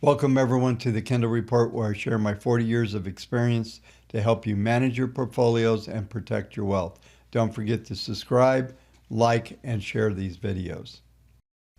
Welcome everyone to the Kendall Report, where I share my 40 years of experience to help you manage your portfolios and protect your wealth. Don't forget to subscribe, like, and share these videos.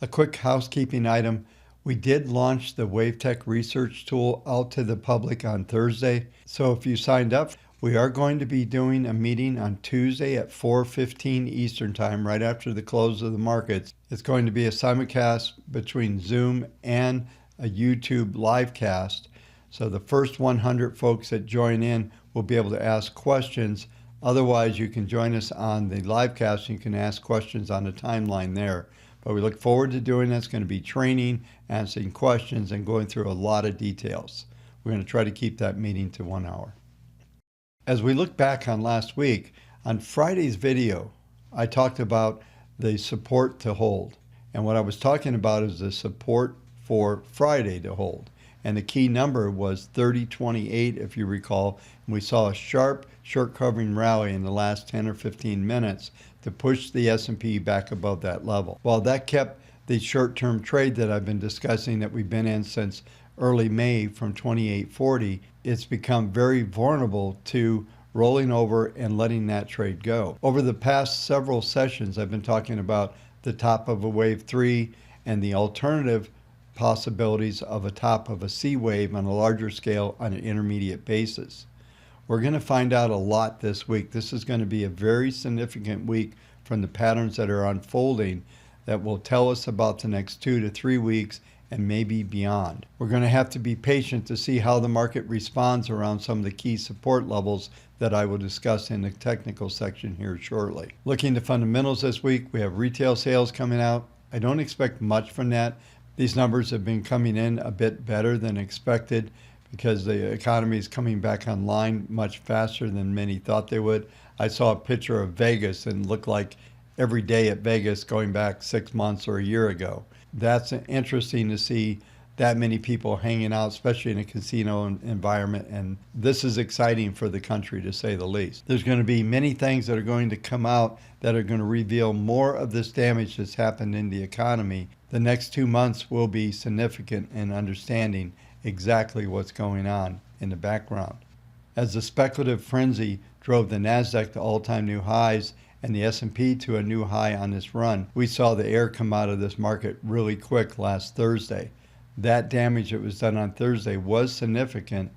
A quick housekeeping item. We did launch the WaveTech research tool out to the public on Thursday. So if you signed up, we are going to be doing a meeting on Tuesday at 4:15 Eastern Time, right after the close of the markets. It's going to be a simulcast between Zoom and a YouTube live cast. So the first 100 folks that join in will be able to ask questions. Otherwise, you can join us on the live cast and you can ask questions on the timeline there. But we look forward to doing that. It's going to be training, answering questions, and going through a lot of details. We're going to try to keep that meeting to 1 hour. As we look back on last week, on Friday's video, I talked about the support to hold. And what I was talking about is the support for Friday to hold. And the key number was 30.28, if you recall. And we saw a sharp short covering rally in the last 10 or 15 minutes to push the S&P back above that level. While that kept the short-term trade that I've been discussing that we've been in since early May from 28.40, it's become very vulnerable to rolling over and letting that trade go. Over the past several sessions, I've been talking about the top of a wave 3 and the alternative possibilities of a top of a C wave on a larger scale on an intermediate basis. We're going to find out a lot this week. This is going to be a very significant week from the patterns that are unfolding that will tell us about the next 2 to 3 weeks and maybe beyond. We're going to have to be patient to see how the market responds around some of the key support levels that I will discuss in the technical section here shortly. Looking to fundamentals this week, we have retail sales coming out. I don't expect much from that. These numbers have been coming in a bit better than expected because the economy is coming back online much faster than many thought they would. I saw a picture of Vegas and it looked like every day at Vegas going back 6 months or a year ago. That's interesting to see that many people hanging out, especially in a casino environment, and this is exciting for the country, to say the least. There's going to be many things that are going to come out that are going to reveal more of this damage that's happened in the economy. The next 2 months will be significant in understanding exactly what's going on in the background. As the speculative frenzy drove the NASDAQ to all-time new highs and the S&P to a new high on this run, we saw the air come out of this market really quick last Thursday. That damage that was done on Thursday was significant,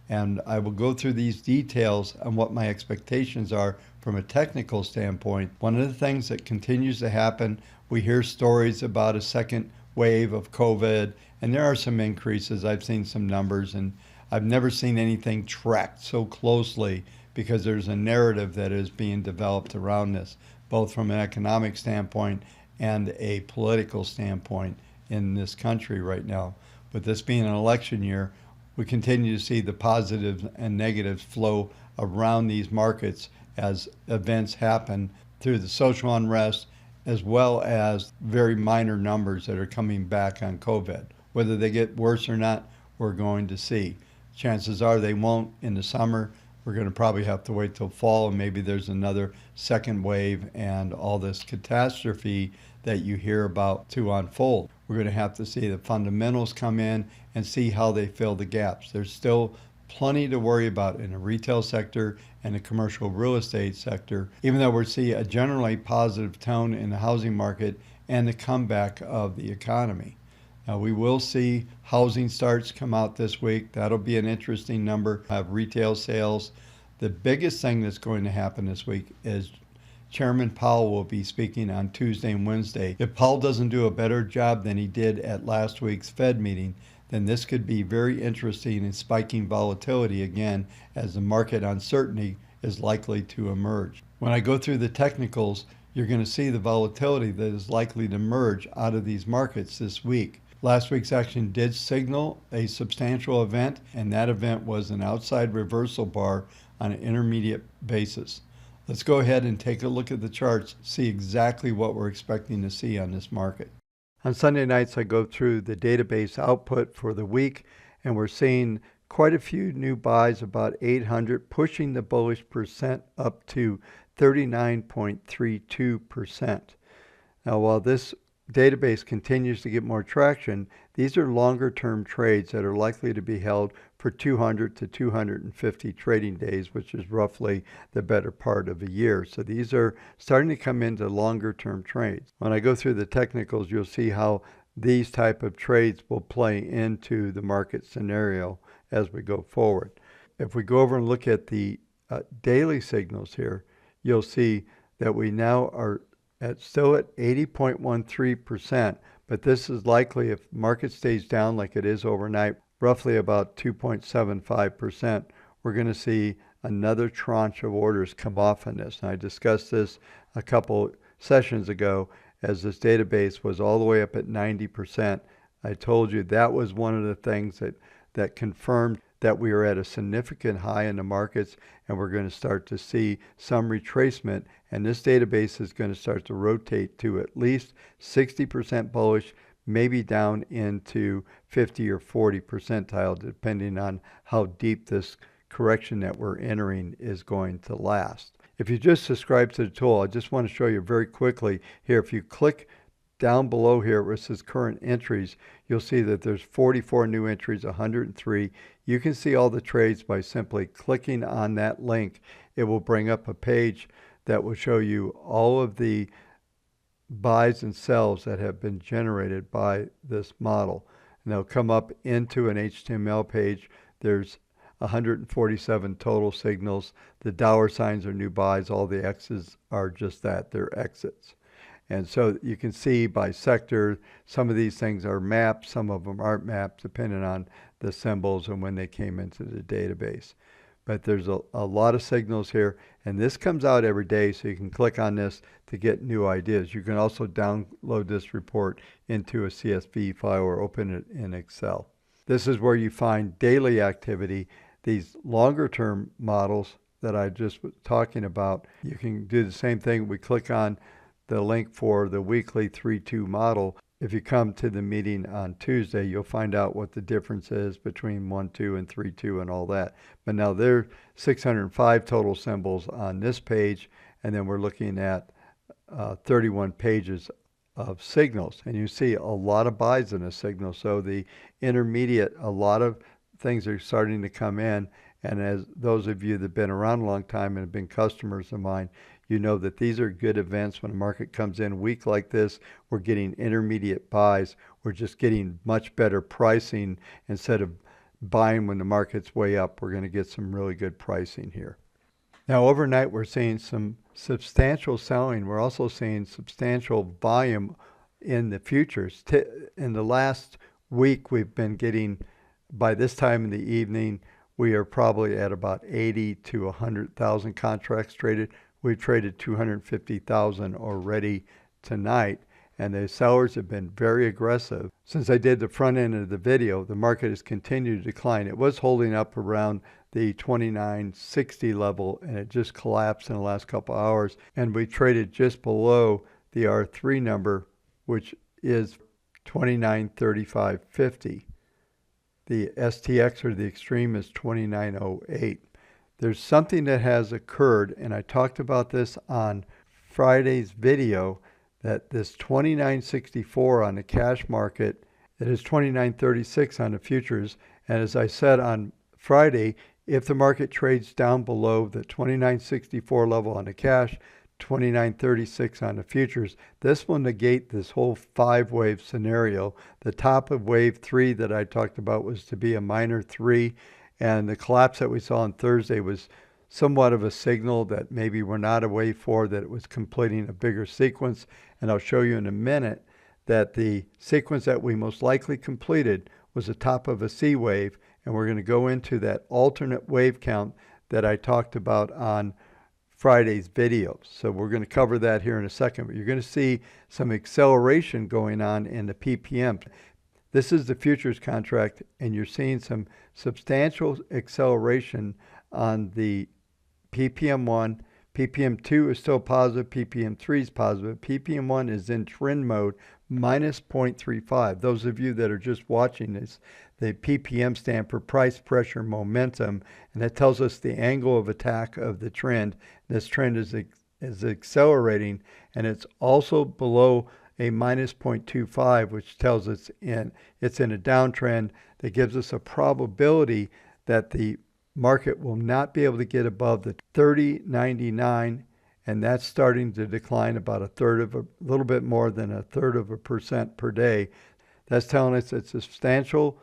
and I will go through these details on what my expectations are from a technical standpoint. One of the things that continues to happen, we hear stories about a second wave of COVID, and there are some increases. I've seen some numbers, and I've never seen anything tracked so closely because there's a narrative that is being developed around this, both from an economic standpoint and a political standpoint in this country right now. With this being an election year, we continue to see the positives and negatives flow around these markets as events happen through the social unrest, as well as very minor numbers that are coming back on COVID. Whether they get worse or not, we're going to see. Chances are they won't in the summer. We're going to probably have to wait till fall, and maybe there's another second wave and all this catastrophe that you hear about to unfold. We're going to have to see the fundamentals come in and see how they fill the gaps. There's still plenty to worry about in the retail sector and the commercial real estate sector, even though we're seeing a generally positive tone in the housing market and the comeback of the economy. Now, we will see housing starts come out this week. That'll be an interesting number. Have retail sales. The biggest thing that's going to happen this week is Chairman Powell will be speaking on Tuesday and Wednesday. If Powell doesn't do a better job than he did at last week's Fed meeting, then this could be very interesting in spiking volatility again, as the market uncertainty is likely to emerge. When I go through the technicals, you're going to see the volatility that is likely to emerge out of these markets this week. Last week's action did signal a substantial event, and that event was an outside reversal bar on an intermediate basis. Let's go ahead and take a look at the charts, see exactly what we're expecting to see on this market. On Sunday nights, I go through the database output for the week, and we're seeing quite a few new buys, about 800, pushing the bullish percent up to 39.32%. Now, while this database continues to get more traction, these are longer term trades that are likely to be held for 200 to 250 trading days, which is roughly the better part of a year. So these are starting to come into longer term trades. When I go through the technicals, you'll see how these type of trades will play into the market scenario as we go forward. If we go over and look at the daily signals here, you'll see that we now are still at 80.13%, but this is likely, if market stays down like it is overnight, roughly about 2.75%, we're going to see another tranche of orders come off on this. And I discussed this a couple sessions ago as this database was all the way up at 90%. I told you that was one of the things that confirmed that we are at a significant high in the markets, and we're going to start to see some retracement, and this database is going to start to rotate to at least 60% bullish, maybe down into 50 or 40 percentile, depending on how deep this correction that we're entering is going to last. If you just subscribe to the tool, I just want to show you very quickly here. If you click down below here where it says current entries, you'll see that there's 44 new entries, 103. You can see all the trades by simply clicking on that link. It will bring up a page that will show you all of the buys and sells that have been generated by this model. And they'll come up into an HTML page. There's 147 total signals. The dollar signs are new buys. All the X's are just that, they're exits. And so you can see by sector, some of these things are mapped, some of them aren't mapped, depending on the symbols and when they came into the database. But there's a lot of signals here, and this comes out every day, so you can click on this to get new ideas. You can also download this report into a CSV file or open it in Excel. This is where you find daily activity. These longer term models that I just was talking about, you can do the same thing. We click on the link for the weekly 3-2 model. If you come to the meeting on Tuesday, you'll find out what the difference is between 1-2 and 3-2 and all that. But now there are 605 total symbols on this page, and then we're looking at 31 pages of signals. And you see a lot of buys in a signal. So the intermediate, a lot of things are starting to come in. And as those of you that have been around a long time and have been customers of mine, you know that these are good events. When a market comes in weak like this, we're getting intermediate buys. We're just getting much better pricing. Instead of buying when the market's way up, we're going to get some really good pricing here. Now, overnight, we're seeing some substantial selling. We're also seeing substantial volume in the futures. In the last week, we've been getting, by this time in the evening, we are probably at about 80 to 100,000 contracts traded. We've traded 250,000 already tonight, and the sellers have been very aggressive. Since I did the front end of the video, the market has continued to decline. It was holding up around the 2960 level, and it just collapsed in the last couple hours, and we traded just below the R3 number, which is 2935.50. The STX, or the extreme, is 2908. There's something that has occurred, and I talked about this on Friday's video, that this 2964 on the cash market, it is 2936 on the futures. And as I said on Friday, if the market trades down below the 2964 level on the cash, 2936 on the futures, this will negate this whole 5-wave scenario. The top of wave 3 that I talked about was to be a minor 3. And the collapse that we saw on Thursday was somewhat of a signal that maybe we're not a wave 4, that it was completing a bigger sequence. And I'll show you in a minute that the sequence that we most likely completed was the top of a C wave. And we're going to go into that alternate wave count that I talked about on Friday's video. So we're going to cover that here in a second. But you're going to see some acceleration going on in the PPM. This is the futures contract, and you're seeing some substantial acceleration on the PPM1. PPM2 is still positive. PPM3 is positive. PPM1 is in trend mode, minus 0.35. Those of you that are just watching this, the PPM stand for price pressure momentum, and that tells us the angle of attack of the trend. This trend is accelerating, and it's also below a minus 0.25, which tells us it's in a downtrend that gives us a probability that the market will not be able to get above the 30.99, and that's starting to decline about a little bit more than 1/3% per day. That's telling us it's a substantial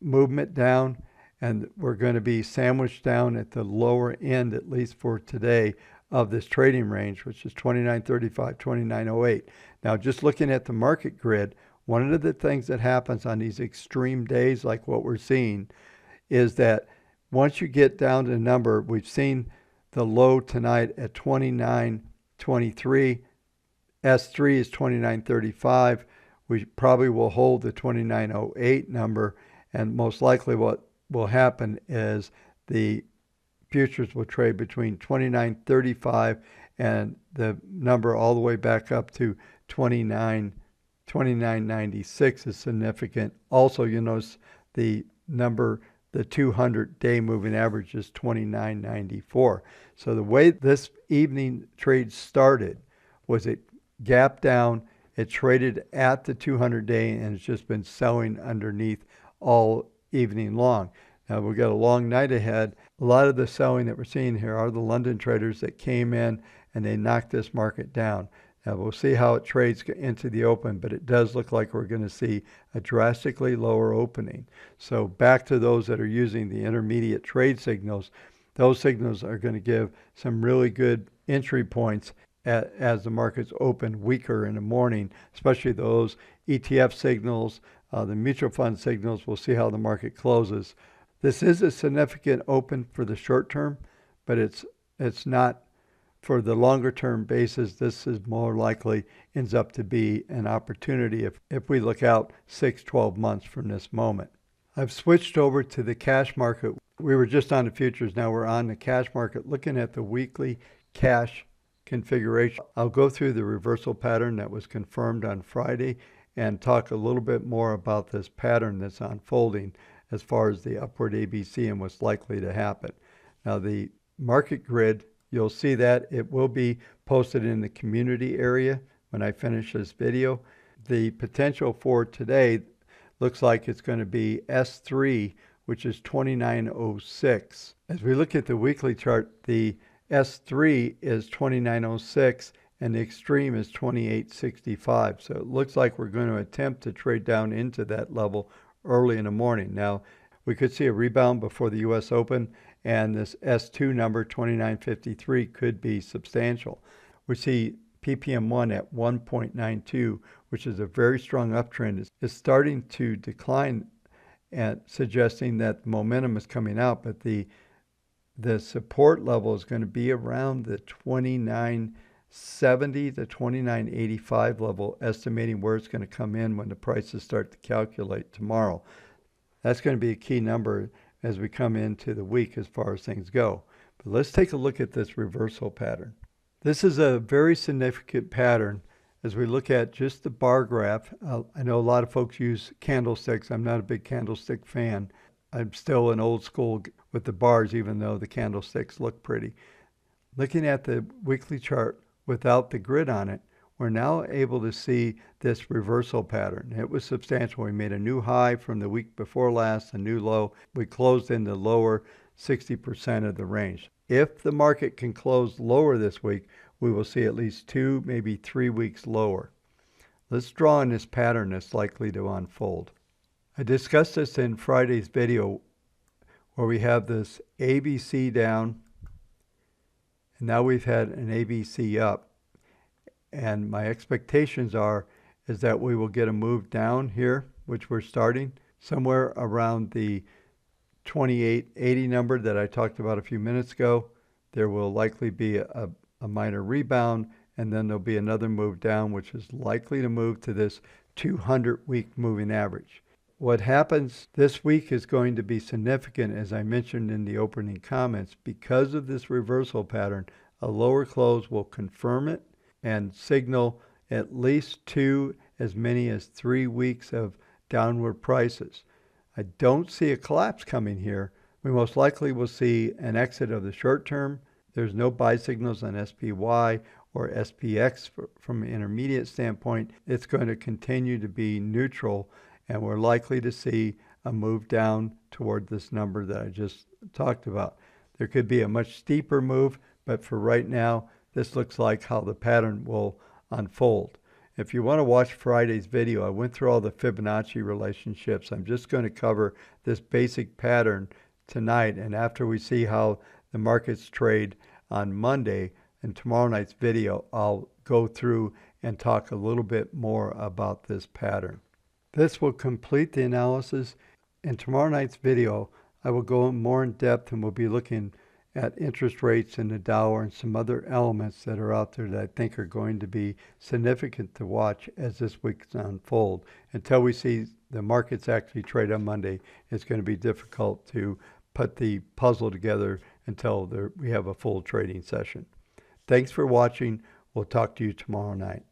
movement down, and we're going to be sandwiched down at the lower end, at least for today, of this trading range, which is 29.35, 29.08. Now, just looking at the market grid, one of the things that happens on these extreme days like what we're seeing is that once you get down to the number, we've seen the low tonight at 29.23. S3 is 29.35. We probably will hold the 29.08 number, and most likely what will happen is the futures will trade between 29.35 and the number all the way back up to 29.96 is significant. Also, you notice the number, the 200-day moving average is 29.94. So the way this evening trade started was it gapped down, it traded at the 200-day, and it's just been selling underneath all evening long. Now we've got a long night ahead. A lot of the selling that we're seeing here are the London traders that came in and they knocked this market down. Now we'll see how it trades into the open, but it does look like we're going to see a drastically lower opening. So back to those that are using the intermediate trade signals, those signals are going to give some really good entry points as the markets open weaker in the morning, especially those ETF signals, the mutual fund signals. We'll see how the market closes. This is a significant open for the short term, but it's not for the longer term basis. This is more likely ends up to be an opportunity if we look out 6-12 months from this moment. I've switched over to the cash market. We were just on the futures. Now we're on the cash market looking at the weekly cash configuration. I'll go through the reversal pattern that was confirmed on Friday and talk a little bit more about this pattern that's unfolding as far as the upward ABC and what's likely to happen. Now the market grid, you'll see that it will be posted in the community area when I finish this video. The potential for today looks like it's going to be S3, which is 29.06. As we look at the weekly chart, the S3 is 29.06 and the extreme is 28.65. So it looks like we're going to attempt to trade down into that level early in the morning. Now, we could see a rebound before the U.S. Open, and this S2 number, 29.53, could be substantial. We see ppm1 at 1.92, which is a very strong uptrend. It's starting to decline, and suggesting that momentum is coming out, but the support level is going to be around the 29.70 to 29.85 level, estimating where it's going to come in when the prices start to calculate tomorrow. That's going to be a key number as we come into the week as far as things go. But let's take a look at this reversal pattern. This is a very significant pattern as we look at just the bar graph. I know a lot of folks use candlesticks. I'm not a big candlestick fan. I'm still an old school with the bars, even though the candlesticks look pretty. Looking at the weekly chart without the grid on it, we're now able to see this reversal pattern. It was substantial. We made a new high from the week before last, a new low. We closed in the lower 60% of the range. If the market can close lower this week, we will see at least 2, maybe 3 weeks lower. Let's draw on this pattern that's likely to unfold. I discussed this in Friday's video where we have this ABC down, and now we've had an ABC up. And my expectations is that we will get a move down here, which we're starting somewhere around the 28.80 number that I talked about a few minutes ago. There will likely be a minor rebound, and then there'll be another move down, which is likely to move to this 200-week moving average. What happens this week is going to be significant, as I mentioned in the opening comments. Because of this reversal pattern, a lower close will confirm it and signal at least 2, as many as 3 weeks of downward prices. I don't see a collapse coming here. We most likely will see an exit of the short term. There's no buy signals on SPY or SPX from an intermediate standpoint, it's going to continue to be neutral, and we're likely to see a move down toward this number that I just talked about. There could be a much steeper move, but for right now, this looks like how the pattern will unfold. If you want to watch Friday's video, I went through all the Fibonacci relationships. I'm just going to cover this basic pattern tonight, and after we see how the markets trade on Monday in tomorrow night's video, I'll go through and talk a little bit more about this pattern. This will complete the analysis. In tomorrow night's video, I will go more in depth and we'll be looking at interest rates in the Dow and some other elements that are out there that I think are going to be significant to watch as this week unfolds. Until we see the markets actually trade on Monday, it's going to be difficult to put the puzzle together until we have a full trading session. Thanks for watching. We'll talk to you tomorrow night.